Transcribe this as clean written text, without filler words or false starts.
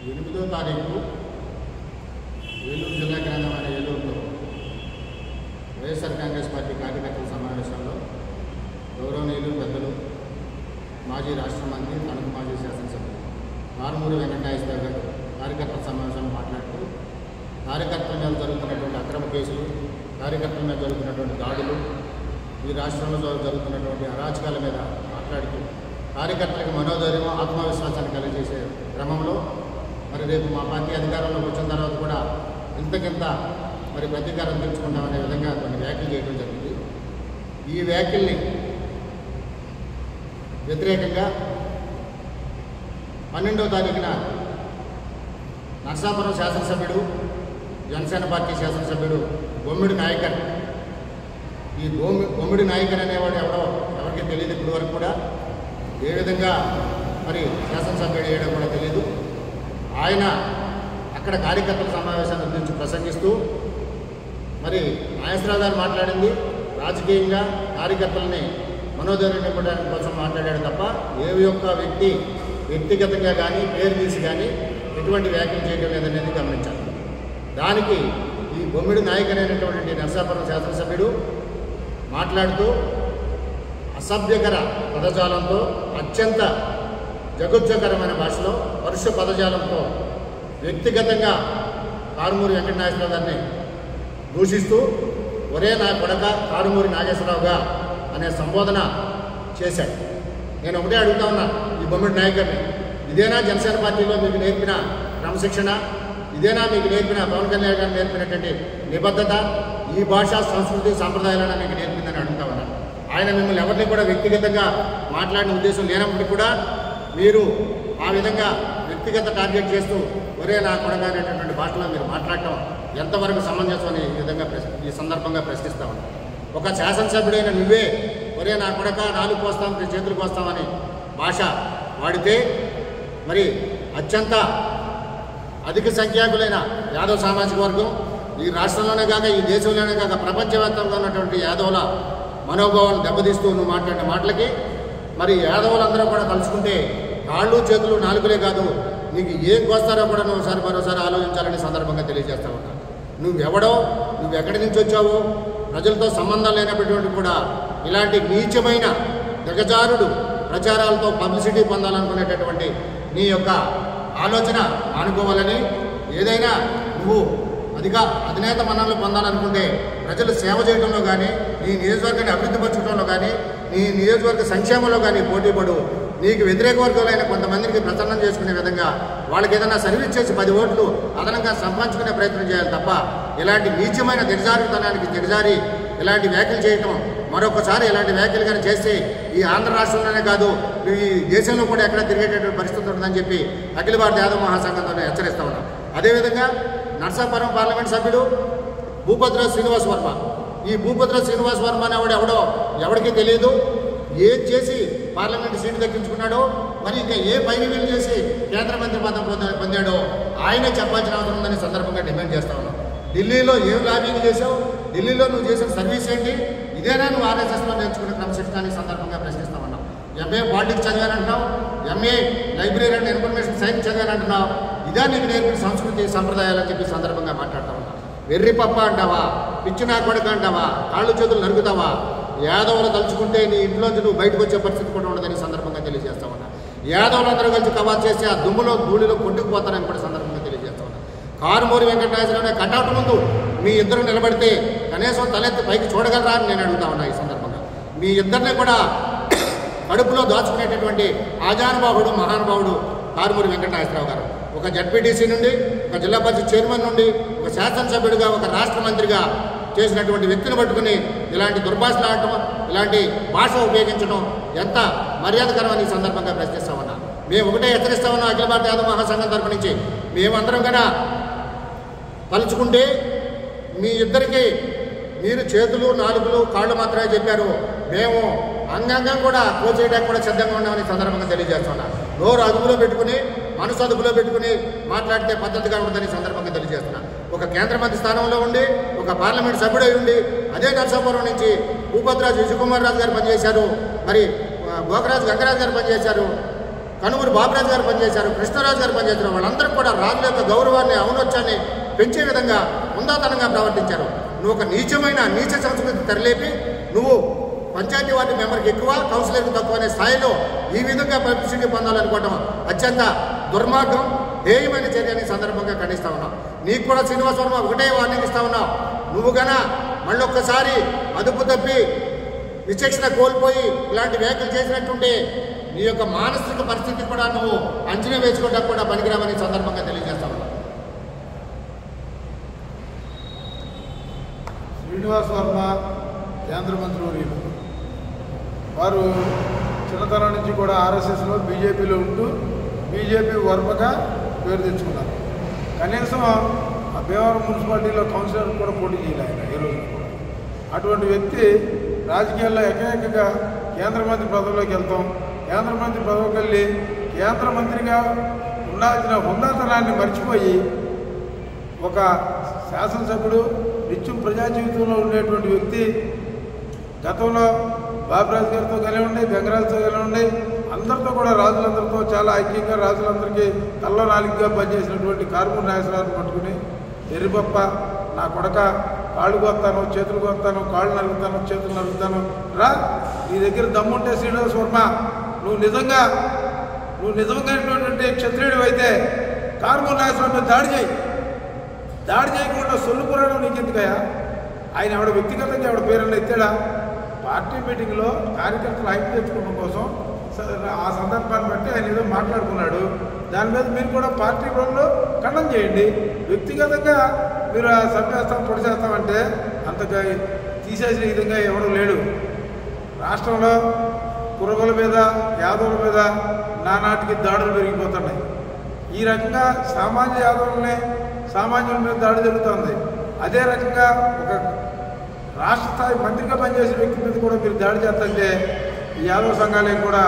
8వ తారీఖు ఏలూరు జిల్లా కేంద్రమైన ఏలూరులో వైఎస్ఆర్ కాంగ్రెస్ పార్టీ కార్యకర్తల సమావేశంలో గౌరవనీయులు పెద్దలు మాజీ రాష్ట్ర మంత్రి తణుకు మాజీ శాసనసభ్యులు కారుమూరి వెంకటనాగేశ్వరరావు గారు కార్యకర్తల సమావేశంలో మాట్లాడుతూ కార్యకర్తల మీద జరుగుతున్నటువంటి అక్రమ కేసులు, కార్యకర్తల మీద జరుగుతున్నటువంటి దాడులు, ఈ రాష్ట్రంలో జరుగుతున్నటువంటి అరాచకాల మీద మాట్లాడుతూ కార్యకర్తలకు మనోధైర్యం, ఆత్మవిశ్వాసాన్ని కలిగజేసే క్రమంలో మరి రేపు మా పార్టీ అధికారంలోకి వచ్చిన తర్వాత కూడా ఇంతకింత మరి ప్రతీకారం తీర్చుకుంటామనే విధంగా కొన్ని వ్యాఖ్యలు చేయడం జరిగింది. ఈ వ్యాఖ్యల్ని వ్యతిరేకంగా 12వ తారీఖున నర్సాపురం శాసనసభ్యుడు, జనసేన పార్టీ శాసనసభ్యుడు బొమ్మిడి నాయకర్, ఈ బొమ్మిడి నాయకర్ అనేవాడు ఎవరికి తెలియదు. ఇప్పటి వరకు కూడా ఏ విధంగా మరి శాసనసభ్యుడు చేయడం కూడా తెలియదు. ఆయన అక్కడ కార్యకర్తల సమావేశాన్ని గురించి ప్రసంగిస్తూ మరి నాగేశ్వరరావు గారు మాట్లాడింది రాజకీయంగా కార్యకర్తలని మనోధైర్యం నింపడానికి కోసం మాట్లాడాడు తప్ప ఏ ఒక్క వ్యక్తి వ్యక్తిగతంగా కానీ పేరు తీసి కానీ ఎటువంటి వ్యాఖ్యలు చేయడం లేదనేది గమనించాలి. దానికి ఈ బొమ్మిడి నాయకర్ అయినటువంటి నర్సాపురం శాసనసభ్యుడు మాట్లాడుతూ అసభ్యకర పదజాలంతో, అత్యంత జగుజ్జకరమైన భాషలో, పరుష పదజాలంతో వ్యక్తిగతంగా కారుమూరి వెంకటనాగేశ్వరరావు గారిని దూషిస్తూ ఒరే నా కొడక కారుమూరి నాగేశ్వరరావుగా అనే సంబోధన చేశాడు. నేను ఒకటే అడుగుతా ఉన్నా ఈ బొమ్మిడి నాయకర్ని, ఇదేనా జనసేన పార్టీలో మీకు నేర్పిన క్రమశిక్షణ? ఇదేనా మీకు నేర్పిన పవన్ కళ్యాణ్ గారు నేర్పినటువంటి నిబద్ధత? ఈ భాష, సంస్కృతి, సాంప్రదాయాలను మీకు నేర్పిందని అడుగుతా ఉన్నా. ఆయన మిమ్మల్ని ఎవరిని కూడా వ్యక్తిగతంగా మాట్లాడిన ఉద్దేశం లేనప్పటికీ కూడా మీరు ఆ విధంగా వ్యక్తిగత టార్గెట్ చేస్తూ ఒరే నా కొడక అనేటటువంటి భాషలో మీరు మాట్లాడటం ఎంతవరకు సమంజసం అని ఈ సందర్భంగా ప్రశ్నిస్తా ఉన్నాను. ఒక శాసనసభ్యుడైన నువ్వే ఒరే నా కొడక నాలుగు కోస్తాం, చేతులు కోస్తామని భాష వాడితే మరి అత్యంత అధిక సంఖ్యాకులైన యాదవ్ సామాజిక వర్గం ఈ రాష్ట్రంలోనే కాక ఈ దేశంలోనే కాక ప్రపంచవ్యాప్తంగా ఉన్నటువంటి యాదవుల మనోభావాలను దెబ్బతీస్తూ నువ్వు మాట్లాడిన మాటలకి మరి యాదవులందరూ కూడా తలుచుకుంటే కాళ్ళు, చేతులు, నాలుగులే కాదు నీకు ఏం కోస్తారో కూడా నువ్వు మరోసారి ఆలోచించాలని సందర్భంగా తెలియజేస్తా ఉన్నా. నువ్వెవడో, నువ్వు ఎక్కడి నుంచి వచ్చావో, ప్రజలతో సంబంధం లేనటువంటి కూడా ఇలాంటి నీచమైన దిగజారుడు ప్రచారాలతో పబ్లిసిటీ పొందాలనుకునేటటువంటి నీ యొక్క ఆలోచన మానుకోవాలని, ఏదైనా నువ్వు అధినేత మన్ననలు పొందాలనుకుంటే ప్రజలు సేవ చేయడంలో కానీ, నీ నియోజకవర్గాన్ని అభివృద్ధిపరచడంలో కానీ, నీ నియోజకవర్గ సంక్షేమంలో కానీ పోటీపడు. నీకు వ్యతిరేక వర్గాలైన కొంతమందికి ప్రసన్నం చేసుకునే విధంగా వాళ్ళకి ఏదైనా సర్వీస్ చేసి 10 ఓట్లు అదనంగా సంపాదించుకునే ప్రయత్నం చేయాలి తప్ప ఇలాంటి నీచమైన దిగజారుతనానికి దిగజారి ఇలాంటి వ్యాఖ్యలు చేయటం, మరొకసారి ఇలాంటి వ్యాఖ్యలు కానీ చేస్తే ఈ ఆంధ్ర రాష్ట్రంలోనే కాదు ఈ దేశంలో కూడా ఎక్కడ తిరిగేటటువంటి పరిస్థితి ఉంటుందని చెప్పి అఖిల భారత యాదవ్ మహాసంఘంతో హెచ్చరిస్తా ఉన్నాం. అదేవిధంగా నర్సాపురం పార్లమెంట్ సభ్యుడు భూపతిరాజు శ్రీనివాస్ వర్మ, ఈ భూపతిరాజు శ్రీనివాస్ వర్మ అనేవాడు ఎవడికి తెలియదు. ఏం చేసి పార్లమెంట్ సీటు దక్కించుకున్నాడో, మరి ఇంకా ఏ పైన చేసి కేంద్ర మంత్రి పదం పొందాడో ఆయనే చెప్పాల్సిన అవసరం ఉందని సందర్భంగా డిమాండ్ చేస్తా ఉన్నాం. ఢిల్లీలో ఏం లాబింగ్ చేసావు? ఢిల్లీలో నువ్వు చేసిన సర్వీస్ ఏంటి? ఇదేనా నువ్వు ఆర్ఎస్ఎస్లో నేర్చుకునే క్రమశిక్షణ సందర్భంగా ప్రశ్నిస్తా ఉన్నావు. ఎంఏ పాలిటిక్స్ చదివానంటున్నావు, M A library and information science చదివానంటున్నావు. ఇదే నీకు నేర్పిన సంస్కృతి, సంప్రదాయాలు అని చెప్పి సందర్భంగా మాట్లాడుతూ ఉన్నావు. వెర్రి పప్ప అంటావా, పిచ్చి నా కొడుక అంటావా, కాళ్ళు చేతులు నరుగుతావా? యాదవులు తలుచుకుంటే నీ ఇంట్లోంచి నువ్వు బయటకు వచ్చే పరిస్థితి కూడా ఉండదని సందర్భంగా తెలియజేస్తా ఉన్నా. యాదవులందరూ కలిసి కవాత్ చేసి ఆ దుమ్ములో ధూళిలో కొట్టుకుపోతారని కూడా సందర్భంగా తెలియజేస్తా ఉన్నా. కారుమూరి వెంకటనాగేశ్వరరావు కటౌట్ ముందు మీ ఇద్దరు నిలబడితే కనీసం తలెత్తి పైకి చూడగలరా అని నేను అడుగుతా ఉన్నా. ఈ సందర్భంగా మీ ఇద్దరిని కూడా కడుపులో దాచుకునేటటువంటి ఆజానుభావుడు, మహానుభావుడు కారుమూరి వెంకటనాగేశ్వరరావు గారు. ఒక జడ్పీటీసీ నుండి, ఒక జిల్లా పరిషత్ చైర్మన్ నుండి, ఒక శాసనసభ్యుడిగా, ఒక రాష్ట్ర మంత్రిగా చేసినటువంటి వ్యక్తిని పట్టుకుని ఇలాంటి దుర్భాషలు ఆడటం, ఇలాంటి భాష ఉపయోగించడం ఎంత మర్యాదకరమని ఈ సందర్భంగా ప్రశ్నిస్తా ఉన్నా. మేము ఒకటే హెచ్చరిస్తా ఉన్నాం అఖిల భారత యాదవ్ మహాసంఘం తరపు నుంచి. మేమందరం కన్నా తలుచుకుంటే మీ ఇద్దరికి మీరు చేతులు, నాలుగులు, కాళ్ళు మాత్రమే చెప్పారు. మేము అంగంగం కూడా కోచేయడానికి కూడా సిద్ధంగా ఉన్నామని సందర్భంగా తెలియజేస్తున్నా. నోరు అదుపులో పెట్టుకుని, మనసు అదుపులో పెట్టుకుని మాట్లాడితే పద్ధతిగా ఉంటుందని సందర్భంగా తెలియజేస్తున్నా. ఒక కేంద్ర మంత్రి స్థానంలో ఉండి, ఒక పార్లమెంట్ సభ్యుడై ఉండి, అదే నర్సాపురం నుంచి భూపతిరాజు విజయకుమార్ రాజు గారు పనిచేశారు, మరి గోకరాజు గంగరాజు గారు పనిచేశారు. కనుమూరి బాబురాజు గారు పనిచేశారు, కృష్ణరాజు గారు పనిచేశారు. వాళ్ళందరూ కూడా రాజుల యొక్క గౌరవాన్ని, ఔన్నత్యాన్ని పెంచే విధంగా ఉందాతనంగా ప్రవర్తించారు. నువ్వు ఒక నీచ సంస్కృతి తెరలేపి నువ్వు పంచాయతీ వార్డు మెంబర్కి ఎక్కువ, కౌన్సిలర్కి తక్కువ అనే స్థాయిలో ఈ విధంగా పబ్లిసిటీ పొందాలనుకోవటం అత్యంత దుర్మార్గం, హేయమైన చర్యని సందర్భంగా ఖండిస్తా ఉన్నాం. నీకు కూడా శ్రీనివాస వర్మ ఒకటే వార్నింగ్ ఇస్తా ఉన్నావు. నువ్వు గన మళ్ళొక్కసారి అదుపు తప్పి విచక్షణ కోల్పోయి ఇలాంటి వ్యాఖ్యలు చేసినట్టుంటే నీ యొక్క మానసిక పరిస్థితి కూడా నువ్వు అంచనా వేసుకోవడానికి కూడా పనికిరామని సందర్భంగా తెలియజేస్తా ఉన్నావు. శ్రీనివాస వర్మ కేంద్ర మంత్రివర్యులు వారు చిన్నతనం నుంచి కూడా ఆర్ఎస్ఎస్లో బీజేపీలో ఉంటూ బీజేపీ వర్మగా పేరు తెచ్చుకున్నారు. కనీసం ఆ భీమవరం మున్సిపాలిటీలో కౌన్సిలర్ కూడా పోటీ చేయాలి ఆయన ఏ రోజు కూడా. అటువంటి వ్యక్తి రాజకీయాల్లో ఏకైకంగా కేంద్ర మంత్రి పదవిలోకి వెళ్తాం, కేంద్ర మంత్రి పదవికి వెళ్ళి కేంద్ర మంత్రిగా ఉండాల్సిన హుందాతనాన్ని మర్చిపోయి ఒక శాసనసభ్యుడు నిత్యం ప్రజా జీవితంలో ఉండేటువంటి వ్యక్తి గతంలో బాబురాజు గారితో కలిగి గంగరాజుతో కలిగి అందరితో కూడా రాజులందరితో చాలా ఐక్యంగా రాజులందరికీ కళ్ళ నాలుగుగా పనిచేసినటువంటి కారుమూరి నాగేశ్వరరావుని పట్టుకుని ఎర్రిపప్ప నా కొడక కాళ్ళు కోస్తాను, చేతులు కోస్తాను, కాళ్ళు నలుగుతాను, చేతులు నలుగుతాను, రా నీ దగ్గర దమ్ముంటే శ్రీనివాస వర్మ నువ్వు నిజంగాటువంటి క్షత్రియుడు అయితే కారుమూరి నాగేశ్వరరావు మీద దాడి చేయకుండా సొల్లు పురాణం నీకు ఎందుకయా? ఆయన ఎవడ వ్యక్తిగతంగా ఎవడ పేరున్న ఎత్తాడా? పార్టీ మీటింగ్లో కార్యకర్తలు హైప్ తెచ్చుకోవడం కోసం ఆ సందర్భాన్ని బట్టి ఆయన ఏదో మాట్లాడుకున్నాడు. దాని మీద మీరు కూడా పార్టీ రోజుల్లో ఖండం చేయండి. వ్యక్తిగతంగా మీరు సభ్యస్తాం పొడి చేస్తామంటే అంతగా తీసేసిన విధంగా ఎవడూ లేడు. రాష్ట్రంలో కురగల మీద యాదవుల మీద నానాటికి దాడులు పెరిగిపోతున్నాయి. ఈ రకంగా సామాన్యుల మీద దాడి జరుగుతుంది. అదే రకంగా ఒక రాష్ట్ర స్థాయి మంత్రిగా పనిచేసే వ్యక్తి మీద కూడా మీరు దాడి చేస్తుంటే ఈ యాదవ సంఘాలకు కూడా